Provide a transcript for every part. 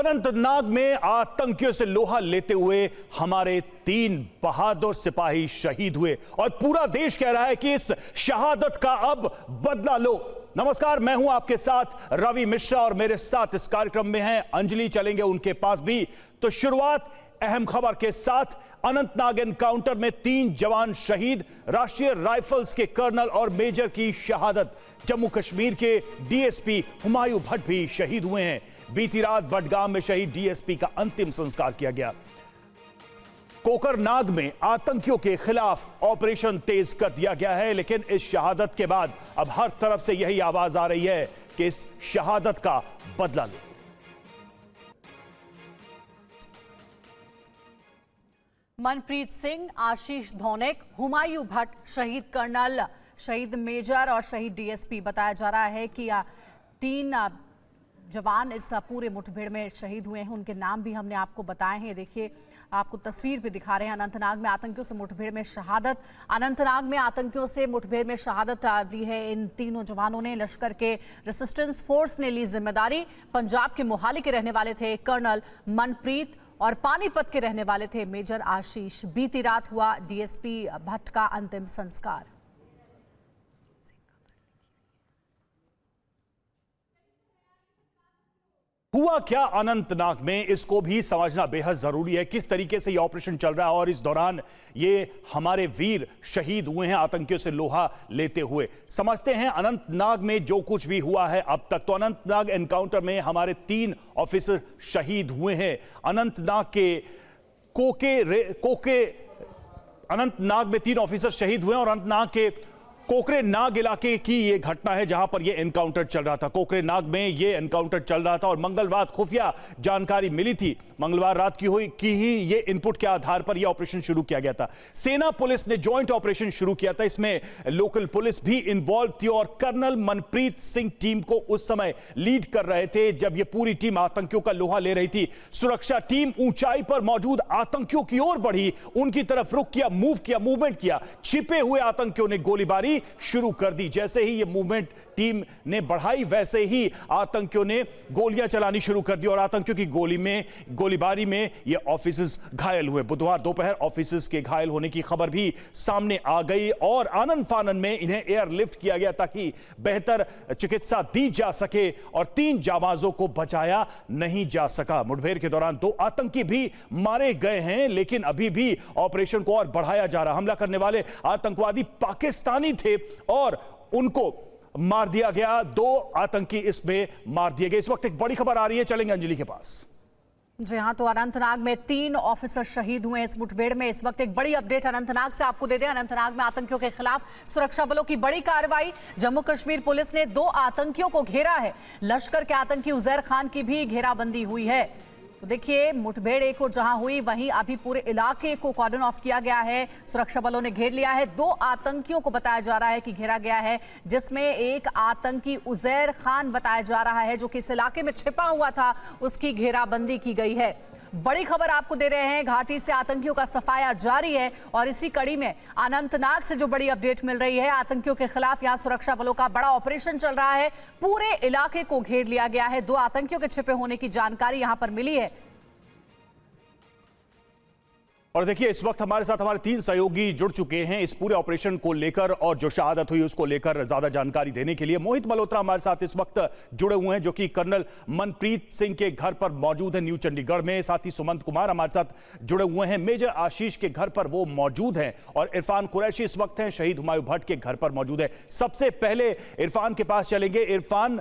अनंतनाग में आतंकियों से लोहा लेते हुए हमारे 3 बहादुर सिपाही शहीद हुए और पूरा देश कह रहा है कि इस शहादत का अब बदला लो। नमस्कार, मैं हूं आपके साथ रवि मिश्रा और मेरे साथ इस कार्यक्रम में हैं अंजलि, चलेंगे उनके पास भी। तो शुरुआत अहम खबर के साथ। अनंतनाग एनकाउंटर में 3 जवान शहीद, राष्ट्रीय राइफल्स के कर्नल और मेजर की शहादत। जम्मू कश्मीर के डीएसपी हुमायूं भट्ट भी शहीद हुए हैं। बीती रात बडगाम में शहीद डीएसपी का अंतिम संस्कार किया गया। कोकरनाग में आतंकियों के खिलाफ ऑपरेशन तेज कर दिया गया है, लेकिन इस शहादत के बाद अब हर तरफ से यही आवाज आ रही है कि इस शहादत का बदला लो। मनप्रीत सिंह, आशीष धौनेक, हुमायूं भट्ट, शहीद कर्नल, शहीद मेजर और शहीद डीएसपी। बताया जा रहा है कि 3 जवान इस पूरे मुठभेड़ में शहीद हुए हैं। उनके नाम भी हमने आपको बताए हैं। देखिए, आपको तस्वीर भी दिखा रहे हैं। अनंतनाग में आतंकियों से मुठभेड़ में शहादत। अनंतनाग में आतंकियों से मुठभेड़ में शहादत दी है इन तीनों जवानों ने। लश्कर के रेसिस्टेंस फोर्स ने ली जिम्मेदारी। पंजाब के मोहाली के रहने वाले थे कर्नल मनप्रीत और पानीपत के रहने वाले थे मेजर आशीष। बीती रात हुआ डीएसपी भट्ट का अंतिम संस्कार। हुआ क्या अनंतनाग में, इसको भी समझना बेहद जरूरी है। किस तरीके से यह ऑपरेशन चल रहा है और इस दौरान ये हमारे वीर शहीद हुए हैं आतंकियों से लोहा लेते हुए। समझते हैं अनंतनाग में जो कुछ भी हुआ है अब तक। तो अनंतनाग एनकाउंटर में हमारे 3 ऑफिसर शहीद हुए हैं। अनंतनाग में 3 ऑफिसर शहीद हुए हैं और अनंतनाग के कोकरेनाग इलाके की यह घटना है जहां पर यह एनकाउंटर चल रहा था। कोकरेनाग में यह एनकाउंटर चल रहा था और मंगलवार खुफिया जानकारी मिली थी। मंगलवार रात की ही ये इनपुट के आधार पर यह ऑपरेशन शुरू किया गया था। सेना पुलिस ने जॉइंट ऑपरेशन शुरू किया था। इसमें लोकल पुलिस भी इन्वॉल्व थी और कर्नल मनप्रीत सिंह टीम को उस समय लीड कर रहे थे जब यह पूरी टीम आतंकियों का लोहा ले रही थी। सुरक्षा टीम ऊंचाई पर मौजूद आतंकियों की ओर बढ़ी, उनकी तरफ रुख किया, मूवमेंट किया। छिपे हुए आतंकियों ने गोलीबारी शुरू कर दी। जैसे ही ये मूवमेंट टीम ने बढ़ाई, वैसे ही आतंकियों ने गोलियां चलानी शुरू कर दी और आतंकियों की गोलीबारी में ये ऑफिसर्स घायल हुए। बुधवार दोपहर ऑफिसर्स के घायल होने की खबर भी सामने आ गई और आनन फानन में इन्हें एयरलिफ्ट किया गया ताकि बेहतर चिकित्सा दी जा सके और 3 जाबाजों को बचाया नहीं जा सका। मुठभेड़ के दौरान 2 आतंकी भी मारे गए हैं, लेकिन अभी भी ऑपरेशन को और बढ़ाया जा रहा। हमला करने वाले आतंकवादी पाकिस्तानी थे और उनको मार दिया गया। 2 आतंकी इसमें मार दिए गए। इस वक्त एक बड़ी खबर आ रही है, चलेंगे अंजलि के पास। जी हां, तो अनंतनाग में 3 ऑफिसर शहीद हुए इस मुठभेड़ में। इस वक्त एक बड़ी अपडेट अनंतनाग से आपको दे दें। अनंतनाग में आतंकियों के खिलाफ सुरक्षा बलों की बड़ी कार्रवाई। जम्मू कश्मीर पुलिस ने 2 आतंकियों को घेरा है। लश्कर के आतंकी उजैर खान की भी घेराबंदी हुई है। तो देखिए, मुठभेड़ एक और जहां हुई वहीं अभी पूरे इलाके को कॉर्डन ऑफ किया गया है। सुरक्षा बलों ने घेर लिया है। 2 आतंकियों को बताया जा रहा है कि घेरा गया है, जिसमें एक आतंकी उजैर खान बताया जा रहा है जो कि इस इलाके में छिपा हुआ था, उसकी घेराबंदी की गई है। बड़ी खबर आपको दे रहे हैं, घाटी से आतंकियों का सफाया जारी है और इसी कड़ी में अनंतनाग से जो बड़ी अपडेट मिल रही है, आतंकियों के खिलाफ यहां सुरक्षा बलों का बड़ा ऑपरेशन चल रहा है। पूरे इलाके को घेर लिया गया है। 2 आतंकियों के छिपे होने की जानकारी यहां पर मिली है। और देखिए, इस वक्त हमारे साथ हमारे 3 सहयोगी जुड़ चुके हैं इस पूरे ऑपरेशन को लेकर और जो शहादत हुई उसको लेकर ज्यादा जानकारी देने के लिए। मोहित मल्होत्रा हमारे साथ इस वक्त जुड़े हुए हैं जो कि कर्नल मनप्रीत सिंह के घर पर मौजूद है न्यू चंडीगढ़ में। साथ ही सुमंत कुमार हमारे साथ जुड़े हुए हैं, मेजर आशीष के घर पर वो मौजूद हैं और इरफान कुरैशी इस वक्त हैं शहीद हुमायूं भट्ट के घर पर मौजूद है। सबसे पहले इरफान के पास चलेंगे। इरफान,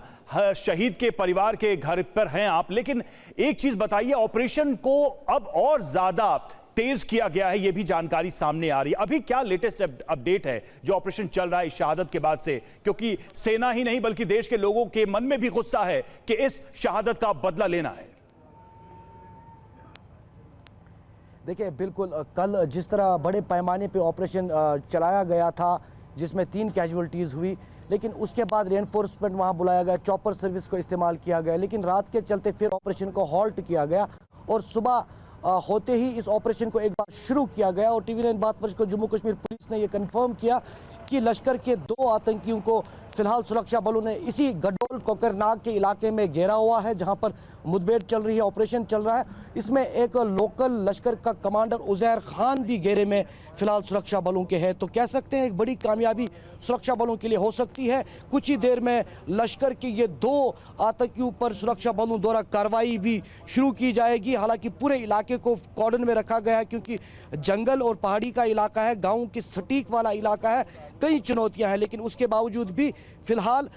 शहीद के परिवार के घर पर हैं आप, लेकिन एक चीज बताइए, ऑपरेशन को अब और ज्यादा तेज किया गया है, यह भी जानकारी सामने आ रही है। अभी क्या लेटेस्ट अपडेट है जो ऑपरेशन चल रहा है इस शहादत के बाद से, क्योंकि सेना ही नहीं बल्कि देश के लोगों के मन में भी गुस्सा है कि इस शहादत का बदला लेना है। देखिए, बिल्कुल कल जिस तरह बड़े पैमाने पे ऑपरेशन चलाया गया था जिसमें 3 कैजुअल्टीज हुई, लेकिन उसके बाद रेनफोर्समेंट वहां बुलाया गया, चॉपर सर्विस को इस्तेमाल किया गया, लेकिन रात के चलते फिर ऑपरेशन को हॉल्ट किया गया और सुबह होते ही इस ऑपरेशन को एक बार शुरू किया गया। और TV9 बात वर्ष को जम्मू कश्मीर पुलिस ने यह कंफर्म किया कि लश्कर के 2 आतंकियों को फिलहाल सुरक्षा बलों ने इसी गडोल कोकरनाग के इलाके में घेरा हुआ है, जहां पर मुठभेड़ चल रही है, ऑपरेशन चल रहा है। इसमें एक लोकल लश्कर का कमांडर उजैर खान भी घेरे में फिलहाल सुरक्षा बलों के है। तो कह सकते हैं एक बड़ी कामयाबी सुरक्षा बलों के लिए हो सकती है। कुछ ही देर में लश्कर के ये 2 आतंकियों पर सुरक्षा बलों द्वारा कार्रवाई भी शुरू की जाएगी। हालांकि पूरे इलाके को कॉर्डन में रखा गया है, क्योंकि जंगल और पहाड़ी का इलाका है, गाँव की सटीक वाला इलाका है, कई चुनौतियां हैं। लेकिन उसके बावजूद भी फिलहाल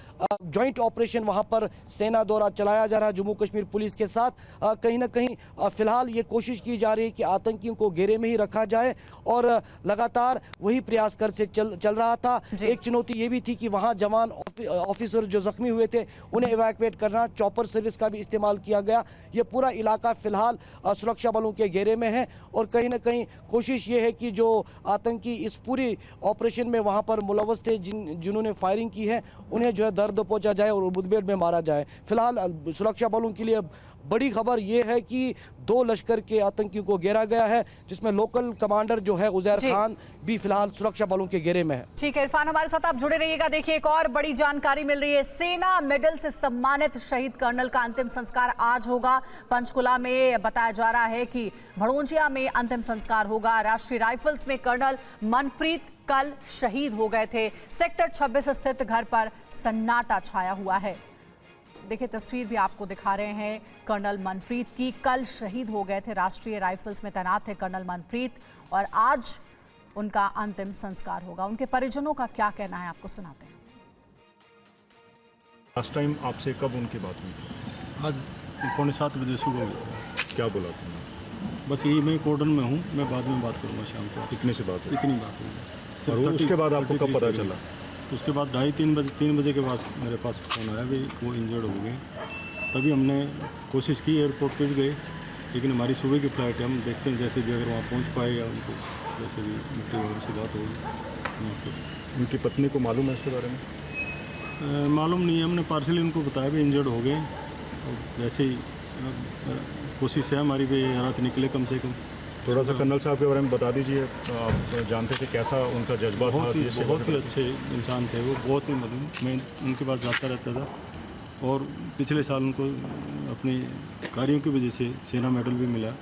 जॉइंट ऑपरेशन वहां पर सेना द्वारा चलाया जा रहा है जम्मू कश्मीर पुलिस के साथ। कहीं ना कहीं फिलहाल ये कोशिश की जा रही है कि आतंकियों को घेरे में ही रखा जाए, और लगातार वही प्रयास कर से चल रहा था। एक चुनौती ये भी थी कि वहां जवान ऑफिसर जो जख्मी हुए थे उन्हें इवैक्यूएट करना, चॉपर सर्विस का भी इस्तेमाल किया गया। ये पूरा इलाका फिलहाल सुरक्षा बलों के घेरे में है, और कहीं ना कहीं कोशिश ये है कि जो आतंकी इस पूरी ऑपरेशन में वहां पर मुलव्वस थे, जिन्होंने फायरिंग की है, उन्हें जो है दर्द पहुंचा जाए और मुठभेड़ में मारा जाए। फिलहाल सुरक्षा बलों के लिए बड़ी खबर यह है कि 2 लश्कर के आतंकियों को घेरा गया है, जिसमें लोकल कमांडर जो है उजैर खान भी फिलहाल सुरक्षा बलों के घेरे में है। ठीक है इरफान, हमारे साथ आप जुड़े रहिएगा। देखिए एक और बड़ी जानकारी मिल रही है, सेना मेडल से सम्मानित शहीद कर्नल का अंतिम संस्कार आज होगा। पंचकुला में बताया जा रहा है कि भड़ोजिया में अंतिम संस्कार होगा। राष्ट्रीय राइफल्स में कर्नल मनप्रीत कल शहीद हो गए थे। सेक्टर 26 स्थित घर पर सन्नाटा छाया हुआ है। देखिए तस्वीर भी आपको दिखा रहे हैं कर्नल मनप्रीत की, कल शहीद हो गए थे। राष्ट्रीय राइफल्स में तैनात थे कर्नल मनप्रीत, और आज उनका अंतिम संस्कार होगा। उनके परिजनों का क्या कहना है आपको सुनाते हैं। लास्ट टाइम आपसे कब उनकी बात हुई? आज 6:45 बजे सुबह हुई। क्या बोला तुमने? बस यही मैं कॉर्डन में हूँ, मैं बाद में बात करूँगा शाम को। इतने से बात हुई? इतनी बात हुई बस। और उसके बाद आपको कब पता चला? उसके बाद 2:30-3 बजे के बाद मेरे पास फ़ोन आया कि वो इंजर्ड हो गए। तभी हमने कोशिश की, एयरपोर्ट पे भी गए, लेकिन हमारी सुबह की फ़्लाइट है, हम देखते हैं जैसे भी अगर वहाँ पहुँच पाए या उनको जैसे भी मिट्टी वगैरह से बात होगी। उनकी पत्नी को मालूम है इसके बारे में? मालूम नहीं है, हमने पार्सली उनको बताया भी इंजर्ड हो गए, और जैसे ही कोशिश है हमारी भी रात निकले कम से कम। थोड़ा सा कर्नल साहब के बारे में बता दीजिए। आप जानते थे कैसा उनका जज्बा था? बहुत ही अच्छे इंसान थे वो, बहुत ही मधुर। मैं उनके पास जाता रहता था, और पिछले साल उनको अपने कार्यों की वजह से सेना मेडल भी मिला।